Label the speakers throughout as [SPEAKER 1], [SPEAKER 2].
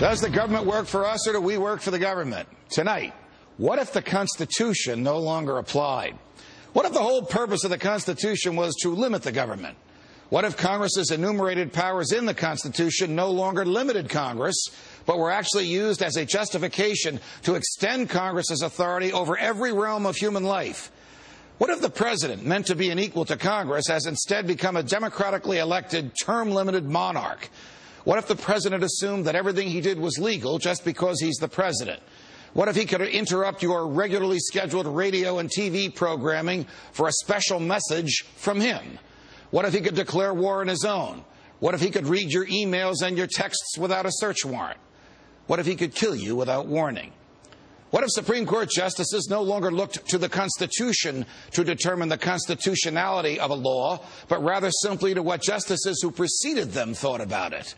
[SPEAKER 1] Does the government work for us or do we work for the government? Tonight, what if the Constitution no longer applied? What if the whole purpose of the Constitution was to limit the government? What if Congress's enumerated powers in the Constitution no longer limited Congress, but were actually used as a justification to extend Congress's authority over every realm of human life? What if the president, meant to be an equal to Congress, has instead become a democratically elected, term-limited monarch? What if the president assumed that everything he did was legal just because he's the president? What if he could interrupt your regularly scheduled radio and TV programming for a special message from him? What if he could declare war on his own? What if he could read your emails and your texts without a search warrant? What if he could kill you without warning? What if Supreme Court justices no longer looked to the Constitution to determine the constitutionality of a law, but rather simply to what justices who preceded them thought about it?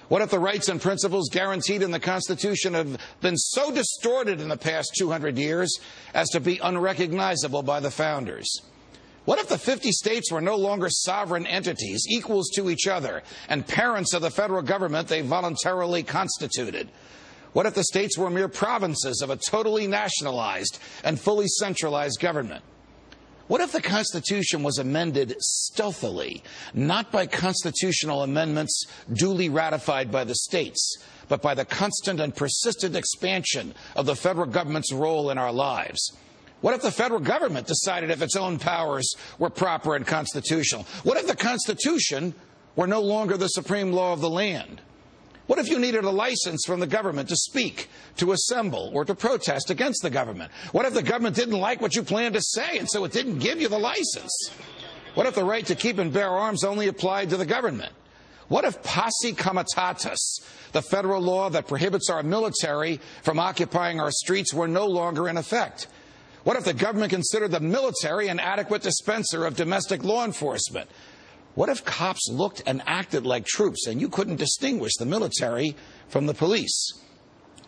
[SPEAKER 1] What if the rights and principles guaranteed in the Constitution have been so distorted in the past 200 years as to be unrecognizable by the founders? What if the 50 states were no longer sovereign entities, equals to each other, and parents of the federal government they voluntarily constituted? What if the states were mere provinces of a totally nationalized and fully centralized government? What if the Constitution was amended stealthily, not by constitutional amendments duly ratified by the states, but by the constant and persistent expansion of the federal government's role in our lives? What if the federal government decided if its own powers were proper and constitutional? What if the Constitution were no longer the supreme law of the land? What if you needed a license from the government to speak, to assemble, or to protest against the government? What if the government didn't like what you planned to say, and so it didn't give you the license? What if the right to keep and bear arms only applied to the government? What if posse comitatus, the federal law that prohibits our military from occupying our streets, were no longer in effect? What if the government considered the military an adequate dispenser of domestic law enforcement? What if cops looked and acted like troops and you couldn't distinguish the military from the police?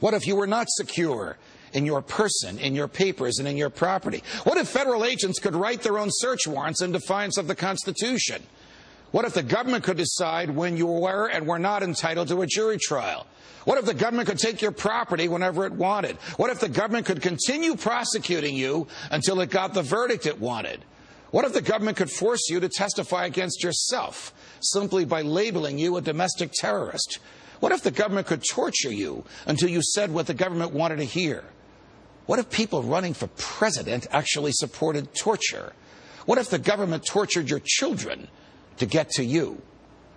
[SPEAKER 1] What if you were not secure in your person, in your papers, and in your property? What if federal agents could write their own search warrants in defiance of the Constitution? What if the government could decide when you were and were not entitled to a jury trial? What if the government could take your property whenever it wanted? What if the government could continue prosecuting you until it got the verdict it wanted? What if the government could force you to testify against yourself simply by labeling you a domestic terrorist? What if the government could torture you until you said what the government wanted to hear? What if people running for president actually supported torture? What if the government tortured your children to get to you?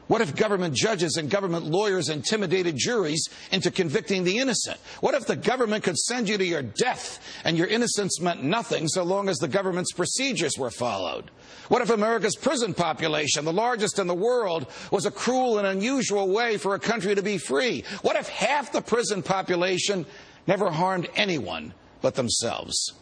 [SPEAKER 1] What if government judges and government lawyers intimidated juries into convicting the innocent? What if the government could send you to your death and your innocence meant nothing so long as the government's procedures were followed? What if America's prison population, the largest in the world, was a cruel and unusual way for a country to be free? What if half the prison population never harmed anyone but themselves?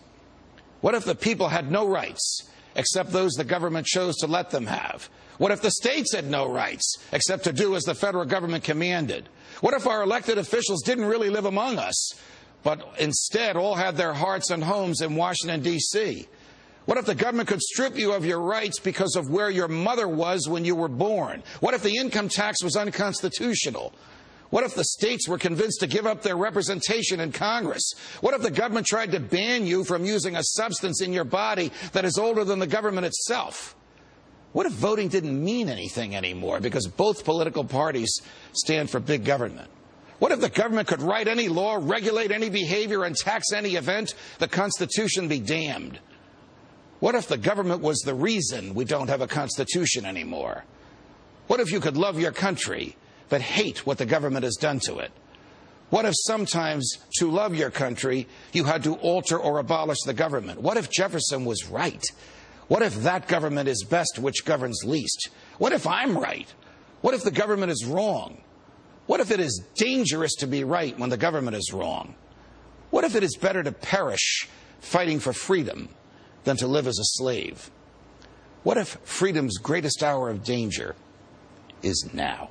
[SPEAKER 1] What if the people had no rights except those the government chose to let them have? What if the states had no rights except to do as the federal government commanded? What if our elected officials didn't really live among us, but instead all had their hearts and homes in Washington, D.C.? What if the government could strip you of your rights because of where your mother was when you were born? What if the income tax was unconstitutional? What if the states were convinced to give up their representation in Congress? What if the government tried to ban you from using a substance in your body that is older than the government itself? What if voting didn't mean anything anymore because both political parties stand for big government? What if the government could write any law, regulate any behavior, and tax any event? The Constitution be damned. What if the government was the reason we don't have a Constitution anymore? What if you could love your country but hate what the government has done to it? What if sometimes to love your country you had to alter or abolish the government? What if Jefferson was right? What if that government is best which governs least? What if I'm right? What if the government is wrong? What if it is dangerous to be right when the government is wrong? What if it is better to perish fighting for freedom than to live as a slave? What if freedom's greatest hour of danger is now?